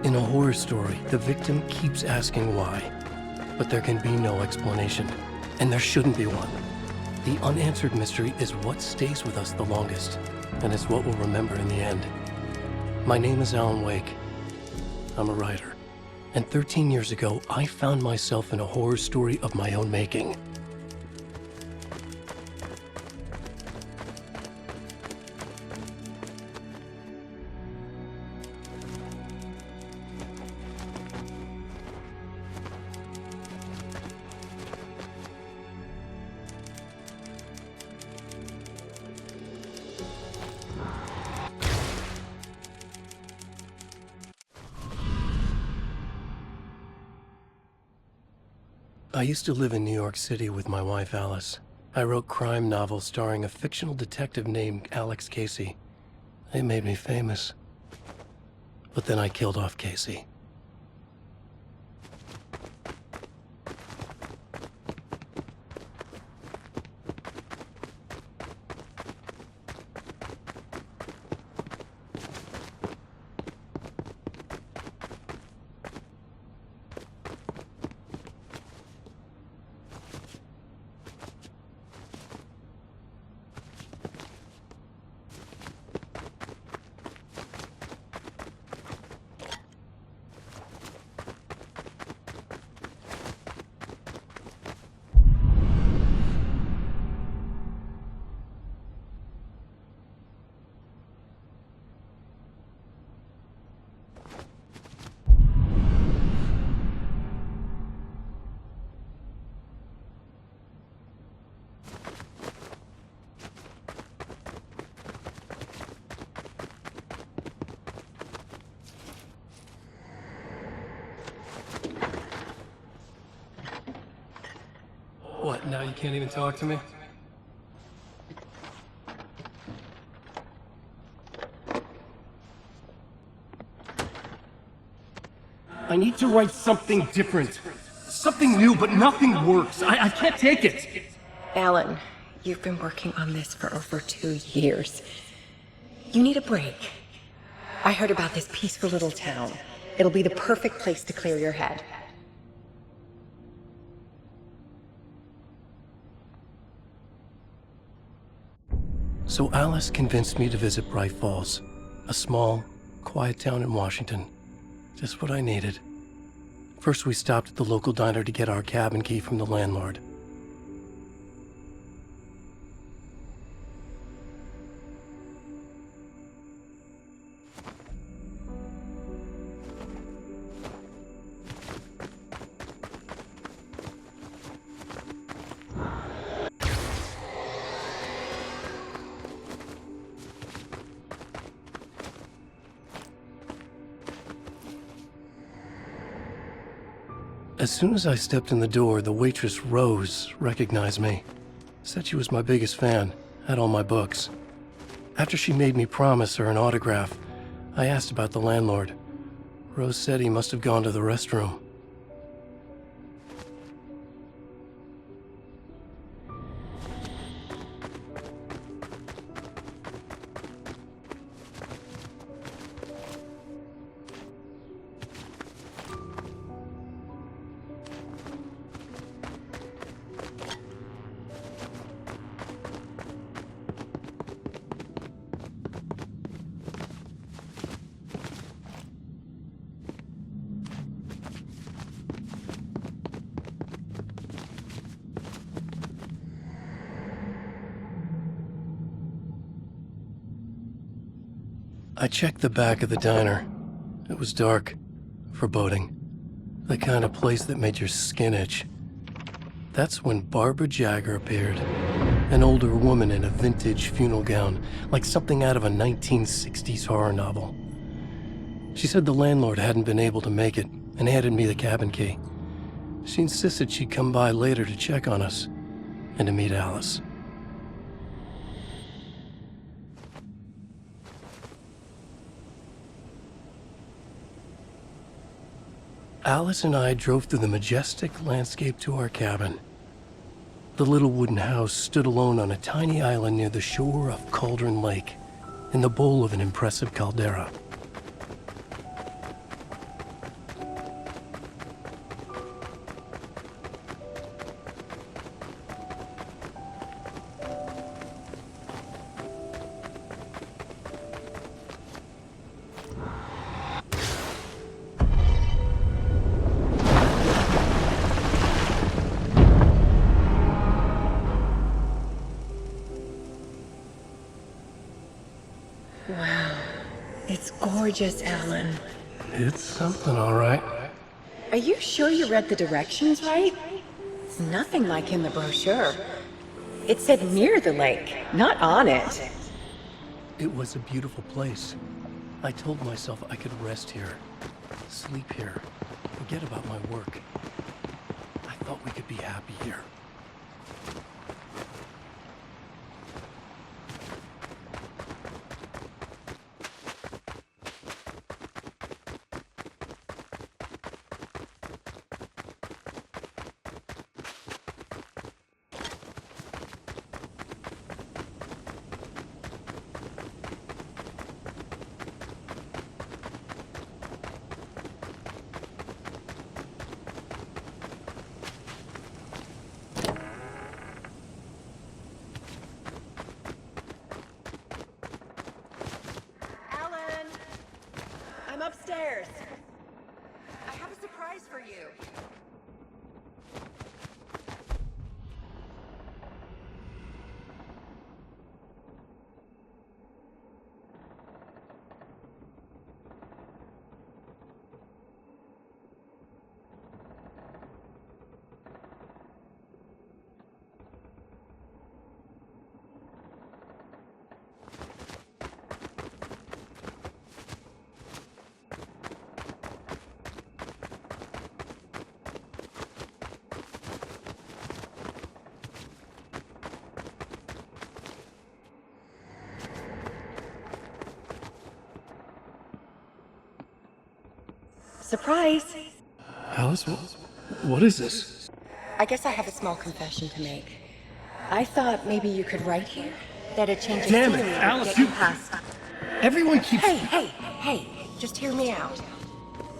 In a horror story, the victim keeps asking why, but there can be no explanation, and there shouldn't be one. The unanswered mystery is what stays with us the longest, and is what we'll remember in the end. My name is Alan Wake. I'm a writer, and 13 years ago, I found myself in a horror story of my own making. I used to live in New York City with my wife, Alice. I wrote crime novels starring a fictional detective named Alex Casey. They made me famous. But then I killed off Casey. What, now you can't even talk to me? I need to write something different. Something new, but nothing works. I can't take it. Alan, you've been working on this for over 2 years. You need a break. I heard about this peaceful little town. It'll be the perfect place to clear your head. So Alice convinced me to visit Bright Falls, a small, quiet town in Washington. Just what I needed. First, we stopped at the local diner to get our cabin key from the landlord. As soon as I stepped in the door, the waitress, Rose, recognized me. Said she was my biggest fan, had all my books. After she made me promise her an autograph, I asked about the landlord. Rose said he must have gone to the restroom. I checked the back of the diner. It was dark, foreboding. The kind of place that made your skin itch. That's when Barbara Jagger appeared. An older woman in a vintage funeral gown, like something out of a 1960s horror novel. She said the landlord hadn't been able to make it and handed me the cabin key. She insisted she'd come by later to check on us and to meet Alice. Alice and I drove through the majestic landscape to our cabin. The little wooden house stood alone on a tiny island near the shore of Cauldron Lake, in the bowl of an impressive caldera. gorgeous, Alan. It's something, all right. Are you sure you read the directions right? It's nothing like in the brochure. It said near the lake, not on it. It was a beautiful place. I told myself I could rest here, sleep here, forget about my work. I thought we could be happy here. Alan! I'm upstairs. I have a surprise for you. Surprise! Alice, what is this? I guess I have a small confession to make. I thought maybe you could write here. That a change of Damn it, scenery would Alice, get you- past. Everyone keeps... Hey, just hear me out.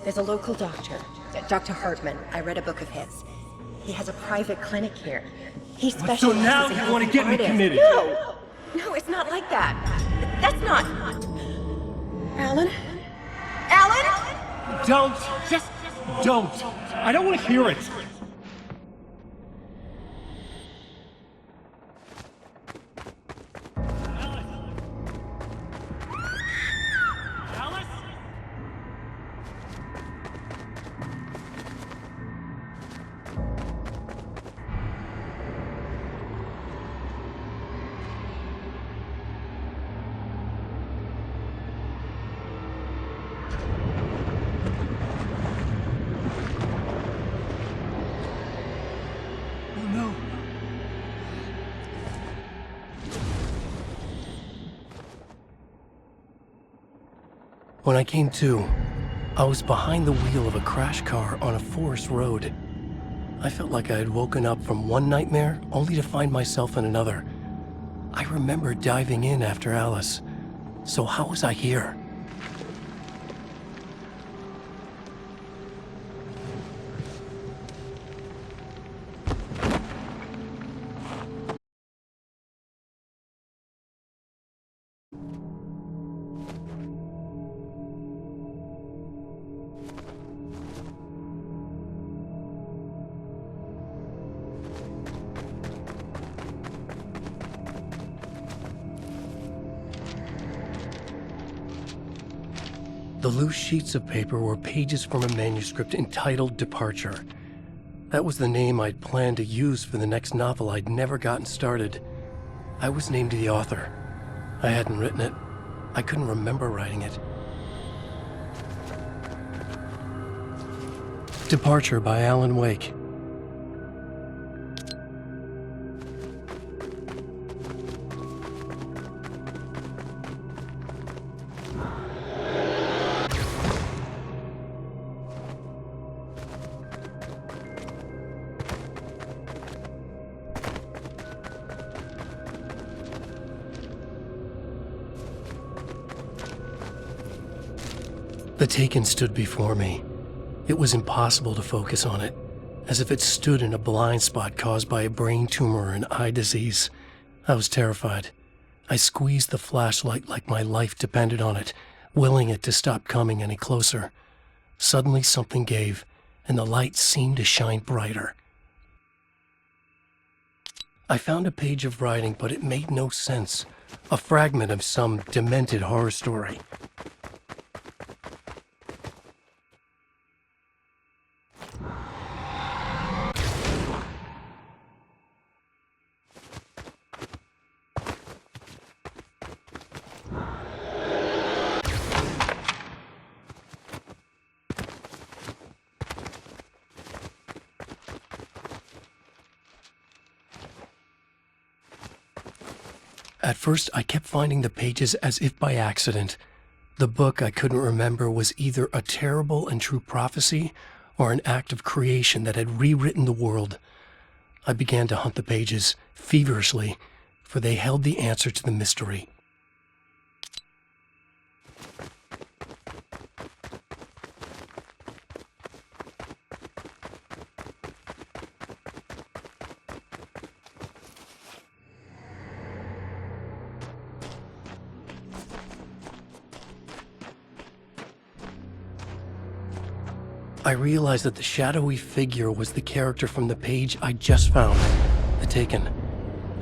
There's a local doctor, Dr. Hartman. I read a book of his. He has a private clinic here. He specializes So now in you want to helping get me artists. committed? No, it's not like that. That's not... Alan? Alan? Don't! Just don't! I don't want to hear it! When I came to, I was behind the wheel of a crash car on a forest road. I felt like I had woken up from one nightmare only to find myself in another. I remember diving in after Alice. So how was I here? The loose sheets of paper were pages from a manuscript entitled Departure. That was the name I'd planned to use for the next novel I'd never gotten started. I was named the author. I hadn't written it. I couldn't remember writing it. Departure by Alan Wake. The Taken stood before me. It was impossible to focus on it, as if it stood in a blind spot caused by a brain tumor and eye disease. I was terrified. I squeezed the flashlight like my life depended on it, willing it to stop coming any closer. Suddenly something gave, and the light seemed to shine brighter. I found a page of writing, but it made no sense. A fragment of some demented horror story. At first, I kept finding the pages as if by accident. The book I couldn't remember was either a terrible and true prophecy or an act of creation that had rewritten the world. I began to hunt the pages feverishly, for they held the answer to the mystery. I realized that the shadowy figure was the character from the page I just found, The Taken.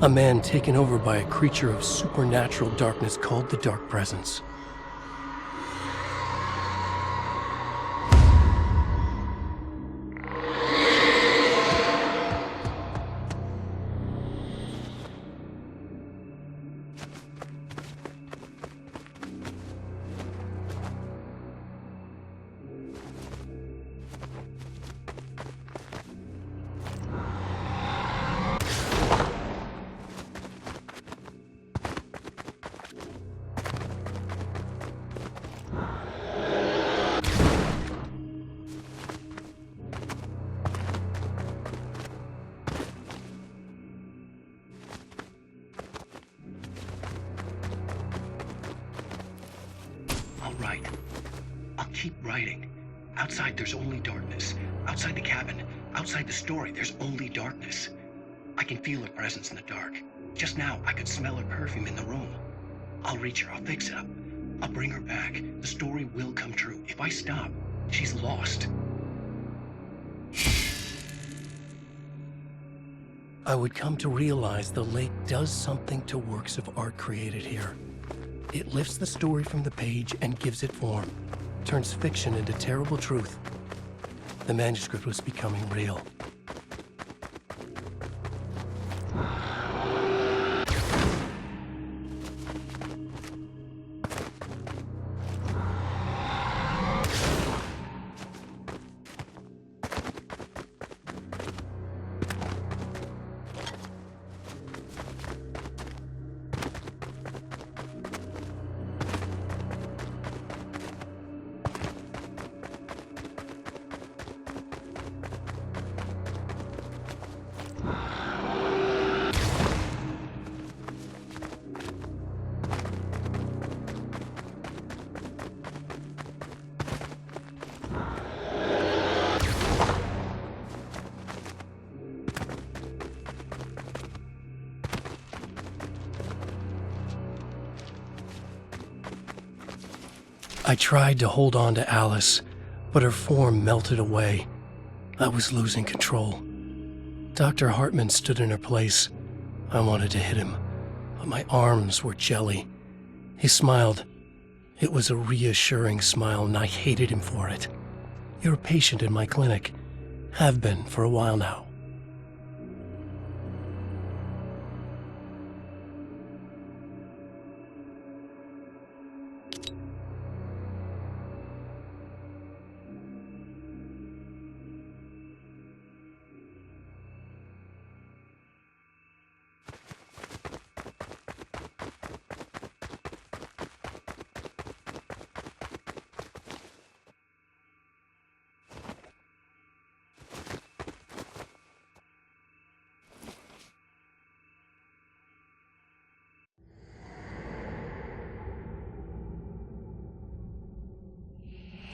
A man taken over by a creature of supernatural darkness called the Dark Presence. I'll write. I'll keep writing. Outside, there's only darkness. Outside the cabin, outside the story, there's only darkness. I can feel her presence in the dark. Just now, I could smell her perfume in the room. I'll reach her. I'll fix it up. I'll bring her back. The story will come true. If I stop, she's lost. I would come to realize the lake does something to works of art created here. It lifts the story from the page and gives it form, turns fiction into terrible truth. The manuscript was becoming real. I tried to hold on to Alice, but her form melted away. I was losing control. Dr. Hartman stood in her place. I wanted to hit him, but my arms were jelly. He smiled. It was a reassuring smile, and I hated him for it. You're a patient in my clinic. Have been for a while now.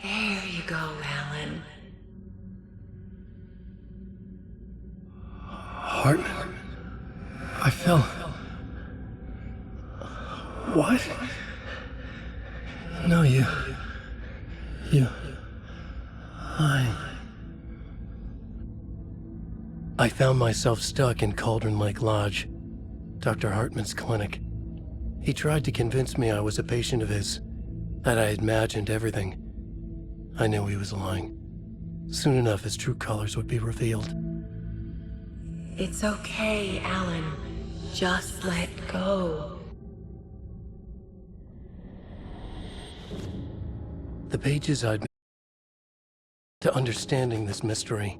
There you go, Alan. Hartman? I fell. What? No, you. I found myself stuck in Cauldron Lake Lodge, Dr. Hartman's clinic. He tried to convince me I was a patient of his, that I had imagined everything. I knew he was lying. Soon enough, his true colors would be revealed. It's okay, Alan. Just let go. The pages I'd been to understanding this mystery.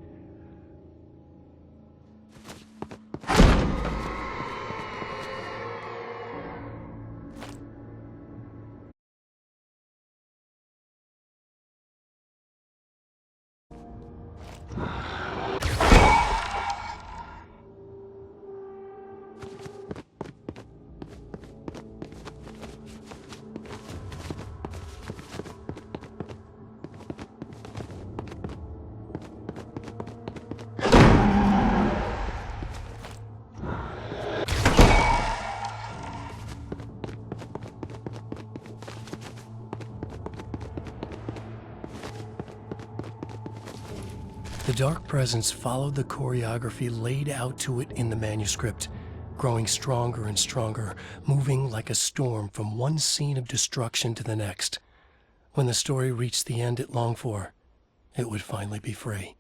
The dark presence followed the choreography laid out to it in the manuscript, growing stronger and stronger, moving like a storm from one scene of destruction to the next. When the story reached the end it longed for, it would finally be free.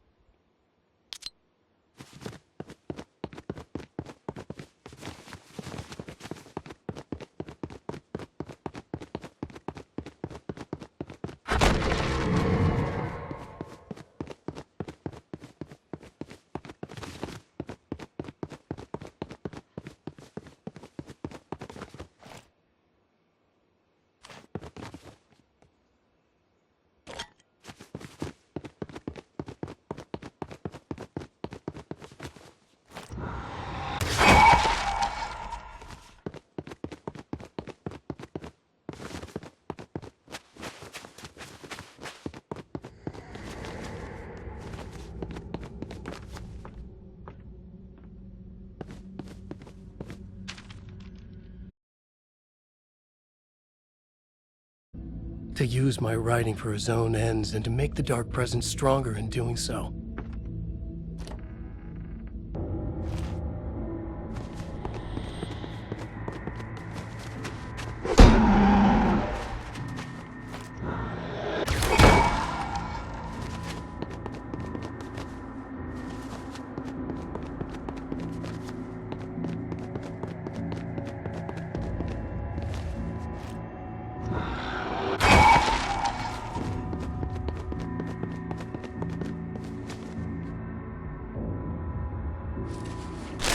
To use my writing for his own ends and to make the dark presence stronger in doing so.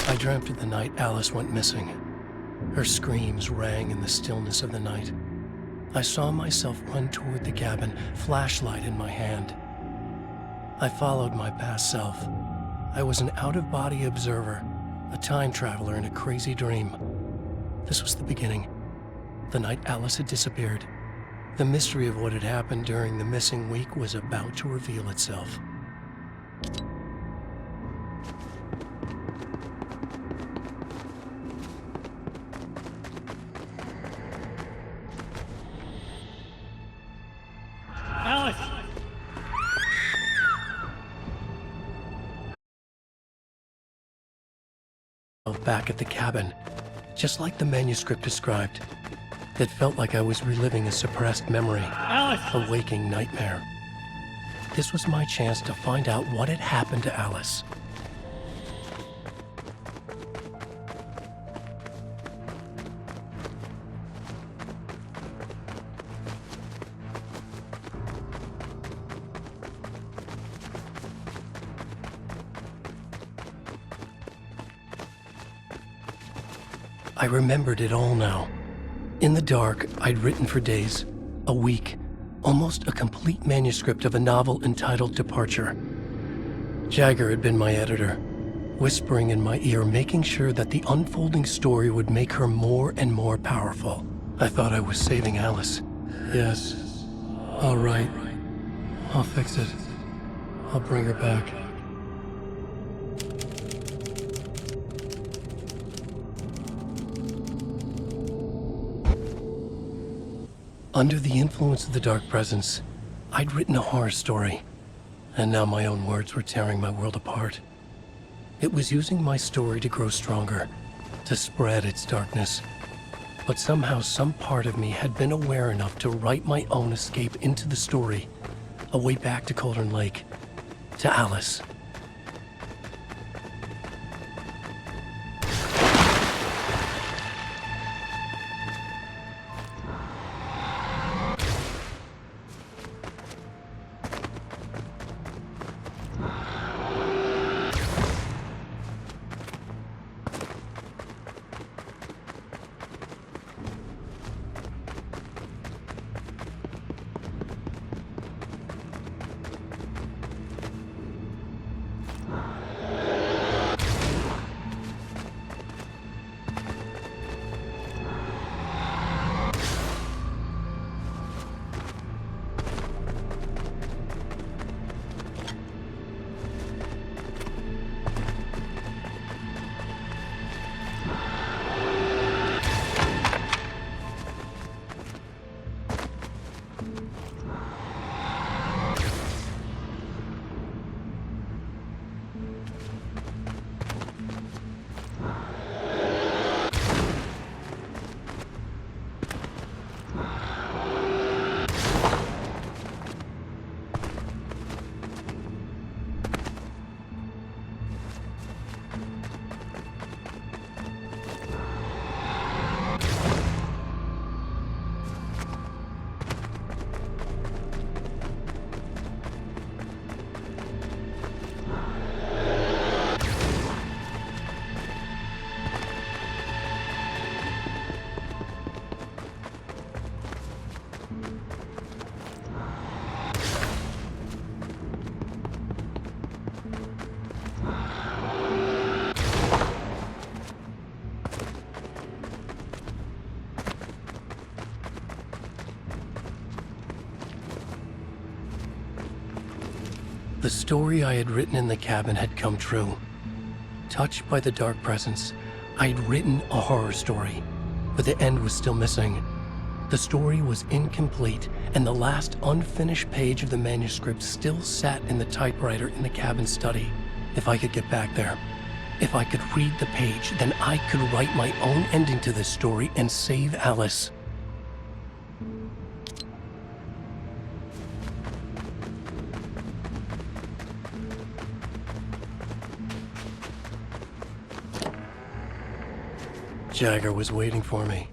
I dreamt of the night Alice went missing. Her screams rang in the stillness of the night. I saw myself run toward the cabin, flashlight in my hand. I followed my past self. I was an out-of-body observer, a time traveler in a crazy dream. This was the beginning. The night Alice had disappeared. The mystery of what had happened during the missing week was about to reveal itself. Alice! Back at the cabin, just like the manuscript described. It felt like I was reliving a suppressed memory, Alice! a waking nightmare. This was my chance to find out what had happened to Alice. I remembered it all now. In the dark, I'd written for days, a week, almost a complete manuscript of a novel entitled Departure. Jagger had been my editor, whispering in my ear, making sure that the unfolding story would make her more and more powerful. I thought I was saving Alice. Yes. All right. I'll fix it. I'll bring her back. Under the influence of the dark presence, I'd written a horror story, and now my own words were tearing my world apart. It was using my story to grow stronger, to spread its darkness. But somehow some part of me had been aware enough to write my own escape into the story, a way back to Cauldron Lake, to Alice. The story I had written in the cabin had come true. Touched by the dark presence, I had written a horror story, but the end was still missing. The story was incomplete, and the last unfinished page of the manuscript still sat in the typewriter in the cabin study. If I could get back there, if I could read the page, then I could write my own ending to this story and save Alice. Jagger was waiting for me,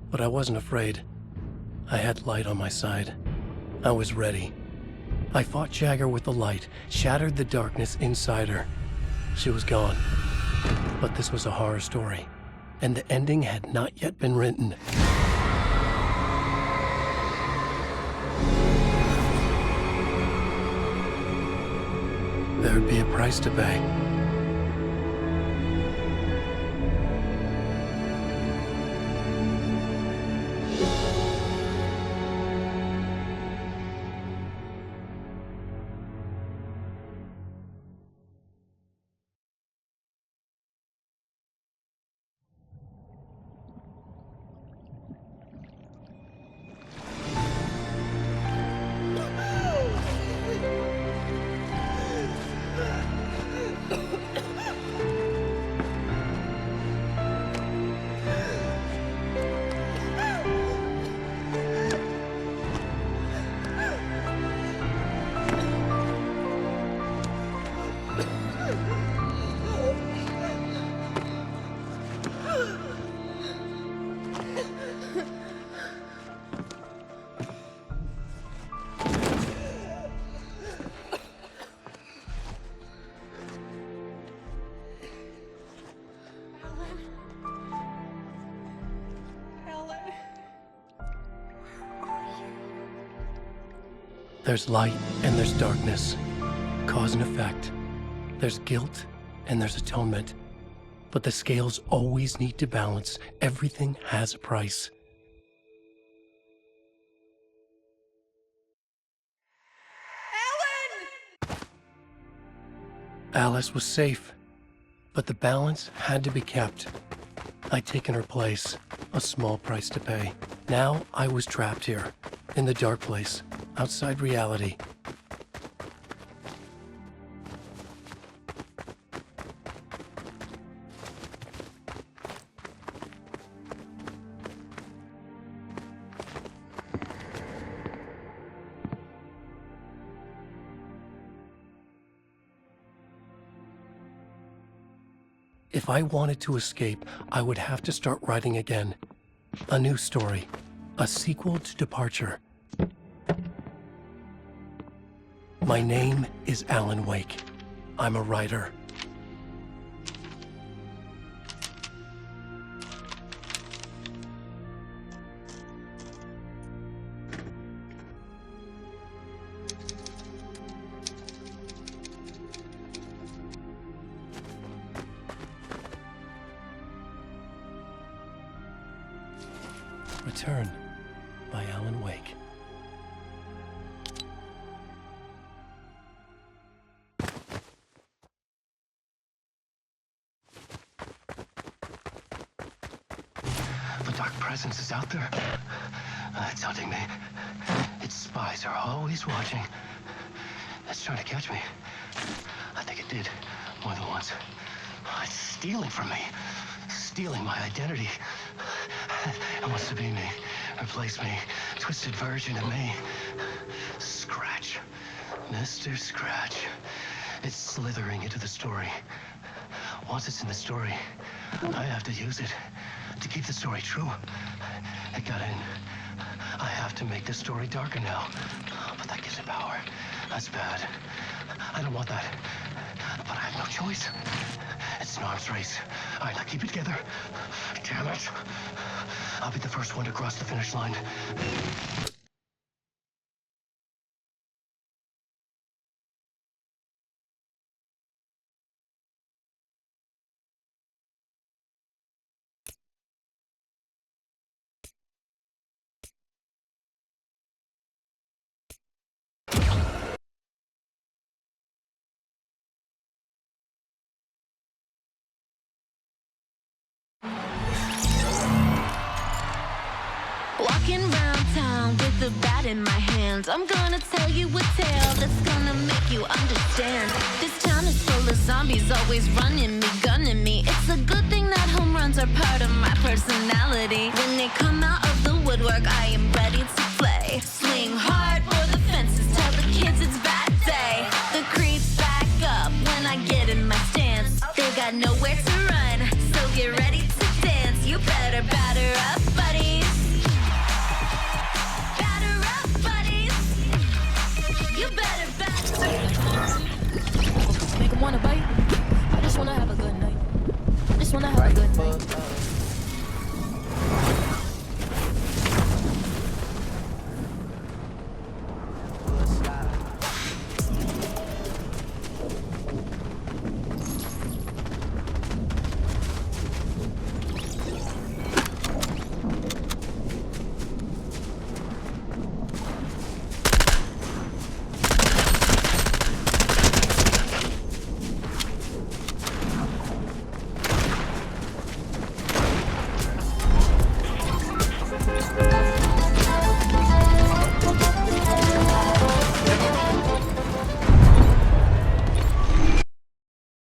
but I wasn't afraid. I had light on my side. I was ready. I fought Jagger with the light, shattered the darkness inside her. She was gone. But this was a horror story, and the ending had not yet been written. There'd be a price to pay. There's light and there's darkness, cause and effect. There's guilt and there's atonement. But the scales always need to balance. Everything has a price. Alan! Alice was safe, but the balance had to be kept. I'd taken her place, a small price to pay. Now I was trapped here, in the dark place, outside reality. If I wanted to escape, I would have to start writing again. A new story. A sequel to Departure. My name is Alan Wake. I'm a writer. Return by Alan Wake. The dark presence is out there. It's hunting me. Its spies are always watching. It's trying to catch me. I think it did. One of the ones stealing from me, stealing my identity. It wants to be me, replace me, twisted version of me. Scratch, Mr. Scratch. It's slithering into the story. Once it's in the story, I have to use it to keep the story true. It got in. I have to make the story darker now. But that gives it power. That's bad. I don't want that. But I have no choice. It's an arms race. All right, now keep it together. Damn it. I'll be the first one to cross the finish line. Walking around town with the bat in my hands, I'm gonna tell you a tale that's gonna make you understand. This town is full of zombies, always running me, gunning me. It's a good thing that home runs are part of my personality. When they come out of the woodwork, I am ready to play. Swing hard for the fences, tell the kids it's bat day. The creeps back up when I get in my stance. They got nowhere to run, so get ready to dance. You better batter up, buddy.